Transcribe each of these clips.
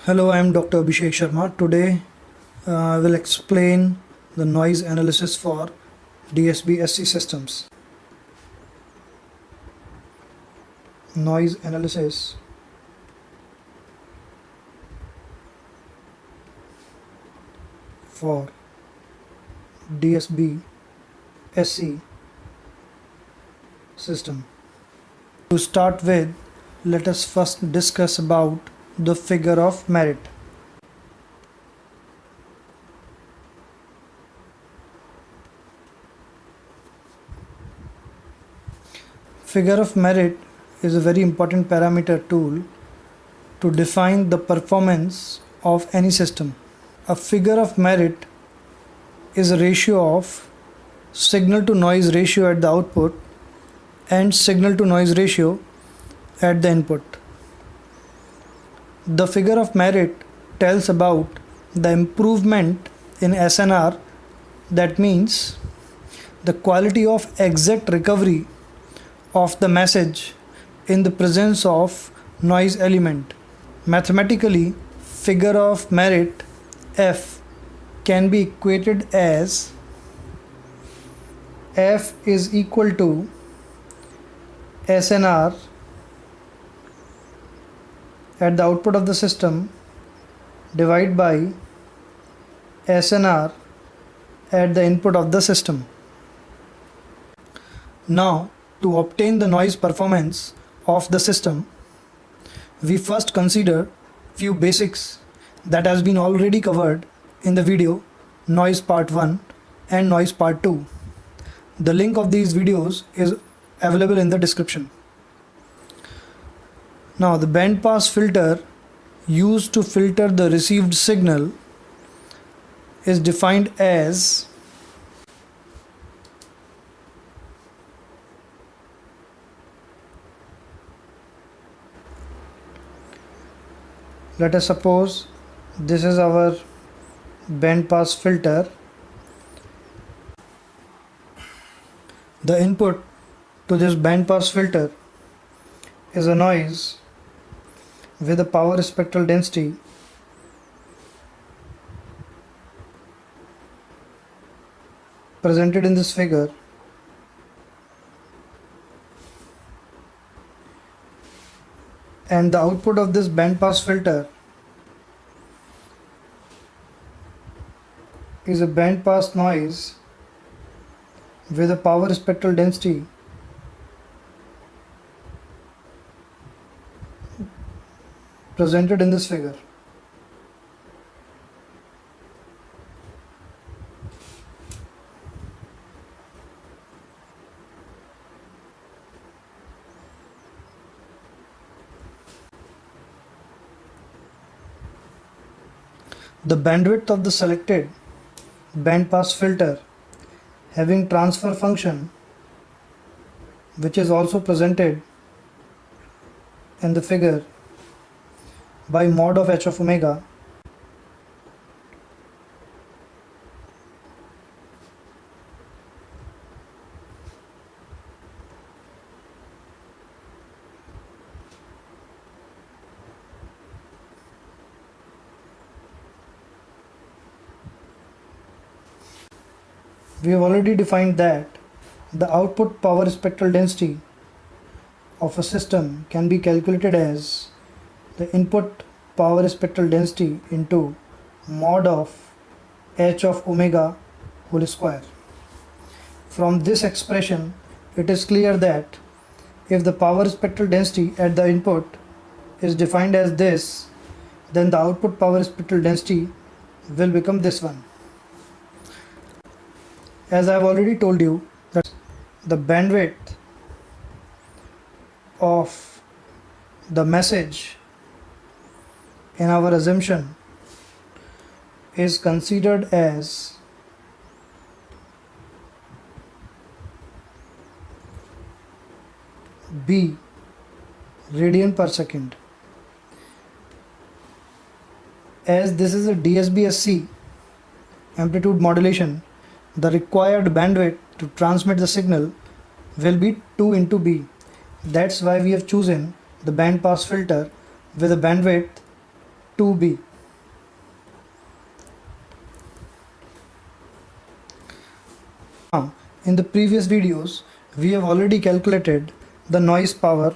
Hello, I am Dr. Abhishek Sharma. Today I will explain the noise analysis for DSB-SC systems. Noise analysis for DSB-SC system. To start with, let us first discuss about the figure of merit. Figure of merit is a very important parameter tool to define the performance of any system. A figure of merit is a ratio of signal to noise ratio at the output and signal to noise ratio at the input. The figure of merit tells about the improvement in SNR, that means the quality of exact recovery of the message in the presence of noise element. Mathematically, figure of merit F can be equated as F is equal to SNR at the output of the system divided by SNR at the input of the system. Now, to obtain the noise performance of the system, we first consider few basics that has been already covered in the video Noise Part 1 and Noise Part 2. The link of these videos is available in the description. Now, the band pass filter used to filter the received signal is defined as let us suppose this is our band pass filter. The input to this band pass filter is a noise with a power spectral density presented in this figure, and the output of this band pass filter is a band pass noise with a power spectral density presented in this figure. The bandwidth of the selected band pass filter having transfer function, which is also presented in the figure by mod of h of omega, we have already defined that the output power spectral density of a system can be calculated as the input power spectral density into mod of h of omega whole square. From this expression, it is clear that if the power spectral density at the input is defined as this, then the output power spectral density will become this one. As I have already told you, that the bandwidth of the message in our assumption is considered as B radian per second. As this is a DSB-SC amplitude modulation, the required bandwidth to transmit the signal will be 2 into B. That's why we have chosen the band pass filter with a bandwidth 2b. Now, in the previous videos, we have already calculated the noise power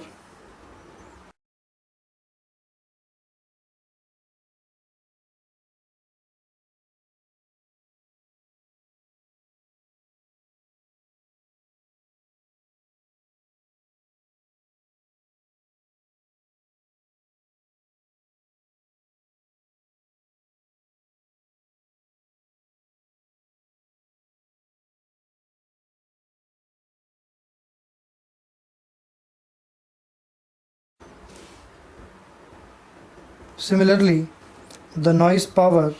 Similarly, the noise power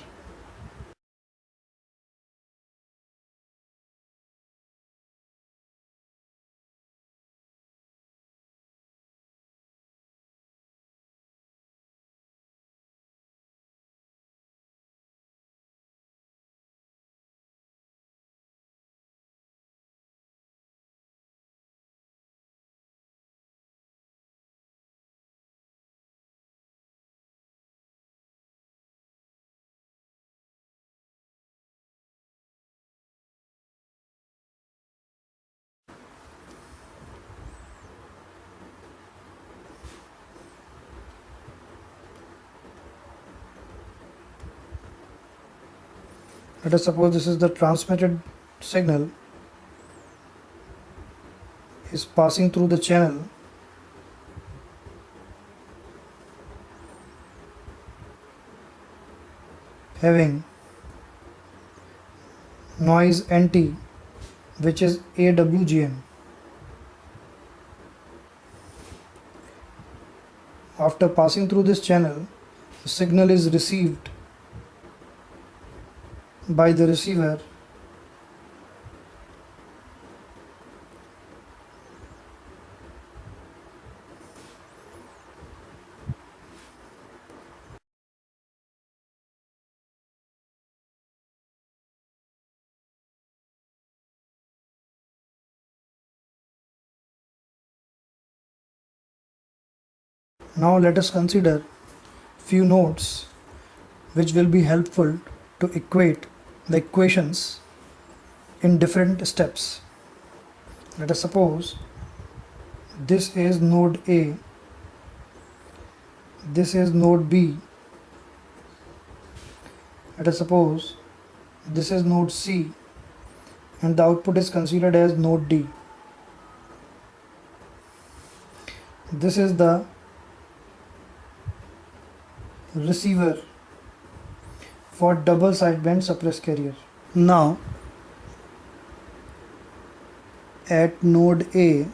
let us suppose this is the transmitted signal is passing through the channel having noise NT, which is AWGN. After passing through this channel, the signal is received by the receiver Now let us consider few notes which will be helpful to equate the equations in different steps. Let us suppose this is node A, this is node B. Let us suppose this is node C and the output is considered as node D. This is the receiver for double sideband suppressed carrier. Now at node A,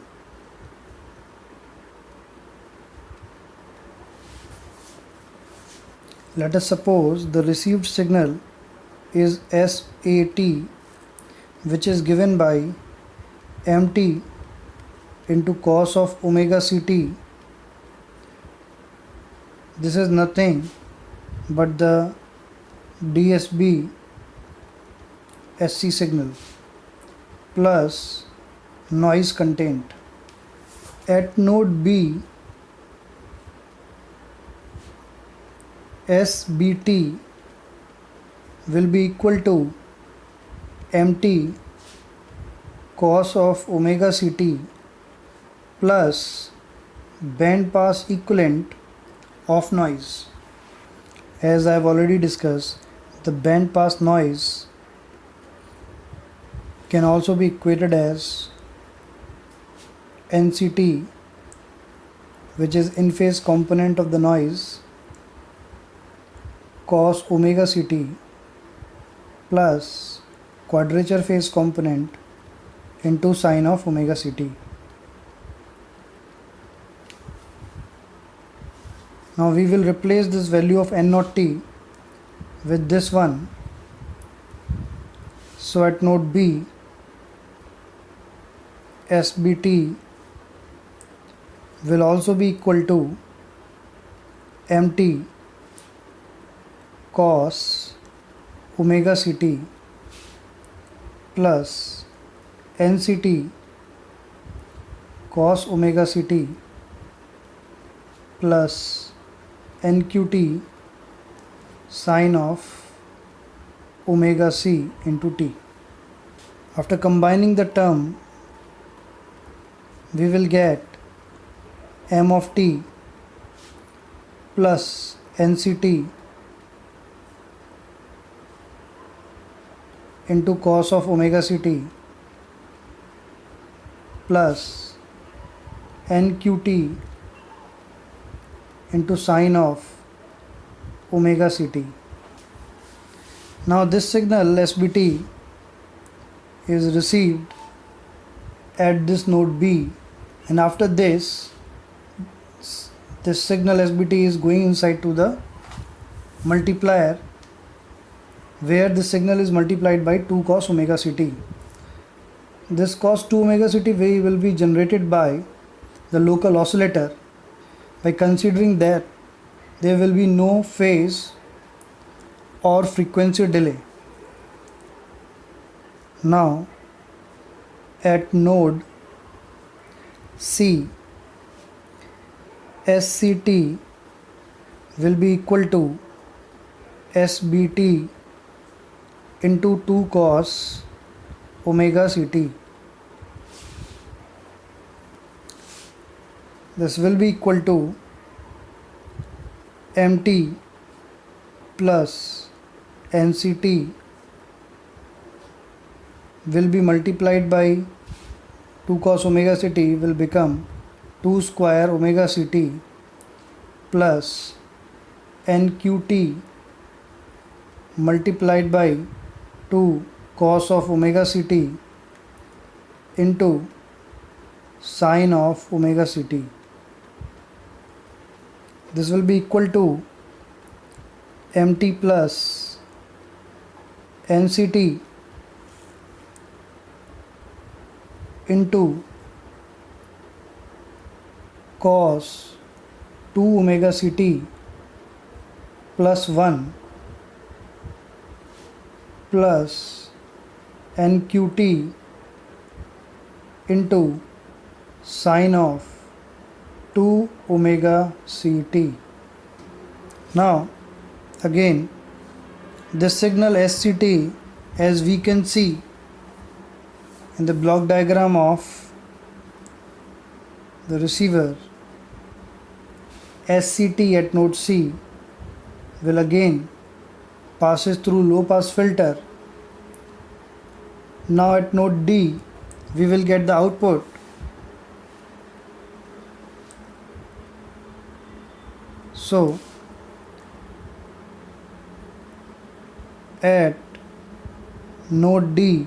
let us suppose the received signal is SAT, which is given by MT into cos of omega CT. This is nothing but the DSB SC signal plus noise content. At node B, SBT will be equal to MT cos of omega CT plus band pass equivalent of noise. As I have already discussed, the band pass noise can also be equated as NCT, which is in phase component of the noise, cos omega CT plus quadrature phase component into sine of omega CT. Now we will replace this value of N naught T with this one. So at node B, SBT will also be equal to MT cos omega CT plus NCT cos omega CT plus NQT sine of omega c into t. After combining the term, we will get m of t plus nct into cos of omega ct plus nqt into sine of omega ct. Now this signal SBT is received at this node B, and after this signal SBT is going inside to the multiplier, where the signal is multiplied by 2 cos omega ct. This cos 2 omega ct will be generated by the local oscillator by considering that there will be no phase or frequency delay. Now at node C, SCT will be equal to SBT into 2 cos omega ct. This will be equal to MT plus NCT will be multiplied by 2 cos omega ct will become 2 square omega ct plus NQT multiplied by 2 cos of omega ct into sine of omega ct. This will be equal to MT plus NCT into cos 2 omega ct plus 1 plus NQT into sine of 2 omega ct. Now again, this signal SCT, as we can see in the block diagram of the receiver, SCT at node C will again passes through low pass filter. Now at node D we will get the output so at node D,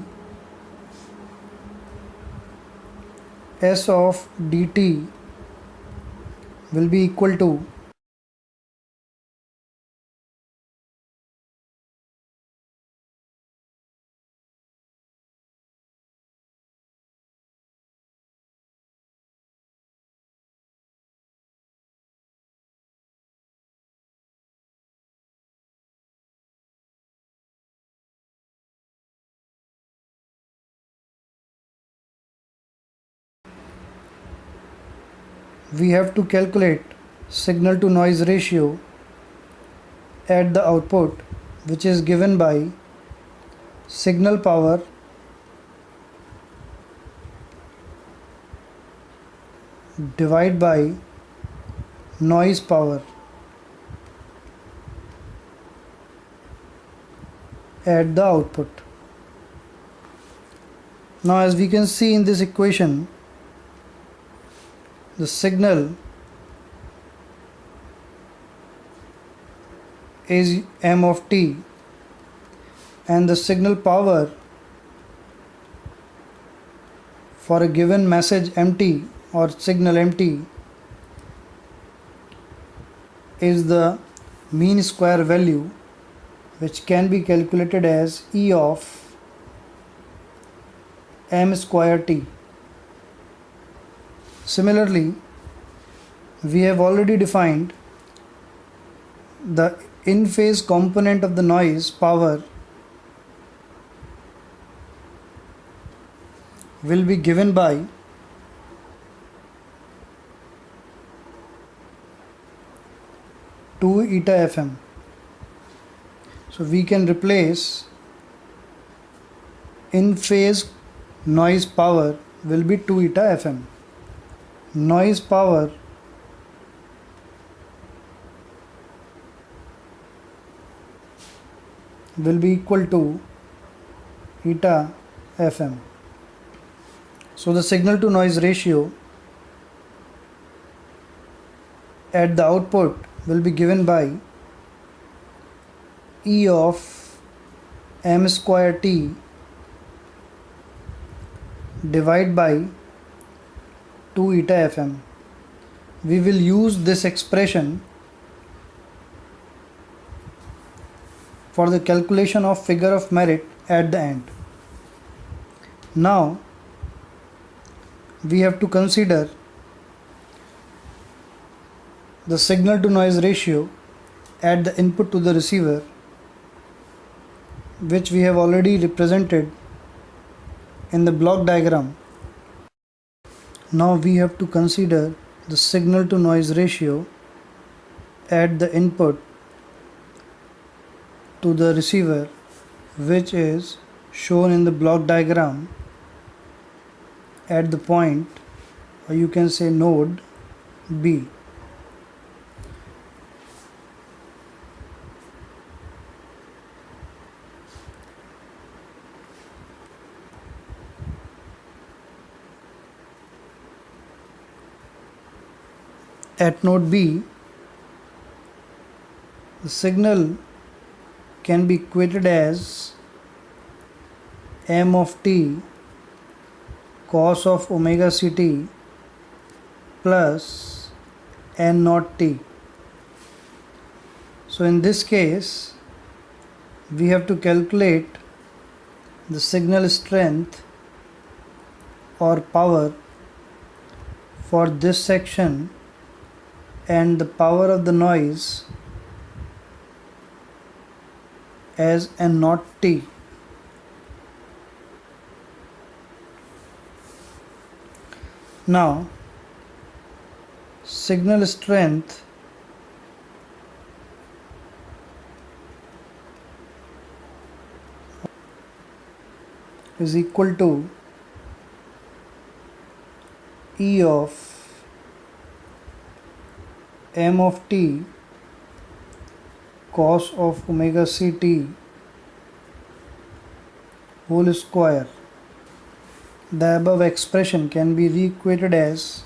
S of dt will be equal to we have to calculate signal to noise ratio at the output, which is given by signal power divided by noise power at the output. Now as we can see in this equation, the signal is m of t and the signal power for a given message mt or signal mt is the mean square value, which can be calculated as E of m square t. Similarly, we have already defined the in-phase component of the noise power will be given by two eta fm. So we can replace in phase noise power will be 2 eta FM. Noise power will be equal to eta FM. So the signal to noise ratio at the output will be given by E of m square t divided by 2 eta FM. We will use this expression for the calculation of figure of merit at the end. Now we have to consider the signal to noise ratio at the input to the receiver, which we have already represented in the block diagram. Now we have to consider the signal to noise ratio at the input to the receiver, which is shown in the block diagram at the point, or you can say node B. At node B, the signal can be equated as m of t cos of omega ct plus n naught t. So in this case, we have to calculate the signal strength or power for this section and the power of the noise as n naught t. Now signal strength is equal to E of m of t cos of omega ct whole square. The above expression can be re-equated as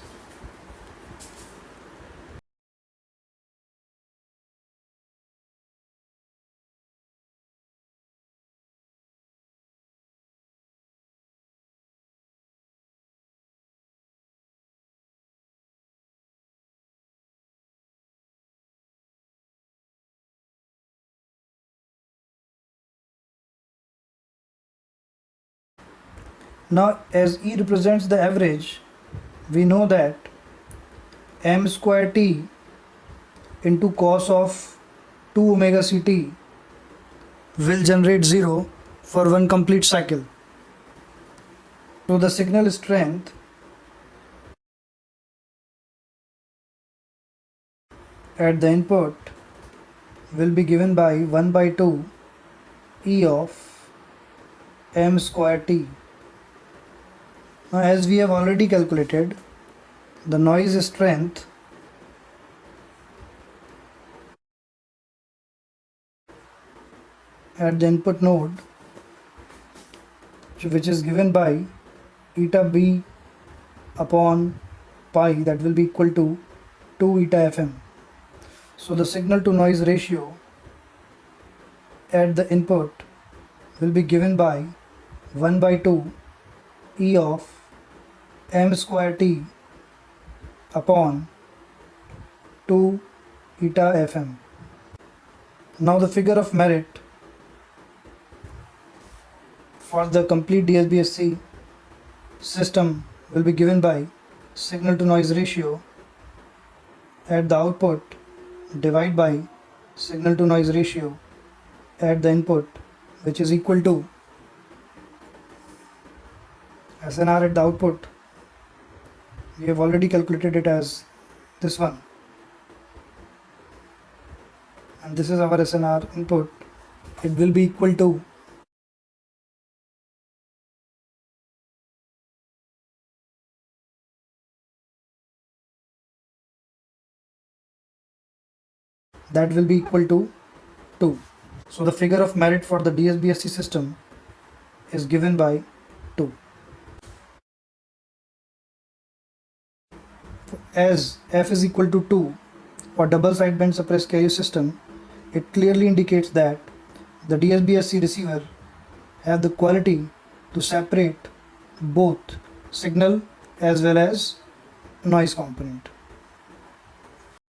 now as E represents the average, we know that m square t into cos of 2 omega ct will generate 0 for one complete cycle. So the signal strength at the input will be given by 1 by 2 E of m square t. Now as we have already calculated the noise strength at the input node, which is given by eta b upon pi, that will be equal to 2 eta FM. So the signal to noise ratio at the input will be given by 1 by 2 E of m square t upon 2 eta FM. Now the figure of merit for the complete DSBSC system will be given by signal to noise ratio at the output divided by signal to noise ratio at the input, which is equal to SNR at the output. We have already calculated it as this one, and this is our SNR input, it will be equal to that will be equal to 2. So the figure of merit for the DSBSC system is given by 2. As F is equal to 2 for double sideband suppressed carrier system, it clearly indicates that the DSBSC receiver have the quality to separate both signal as well as noise component.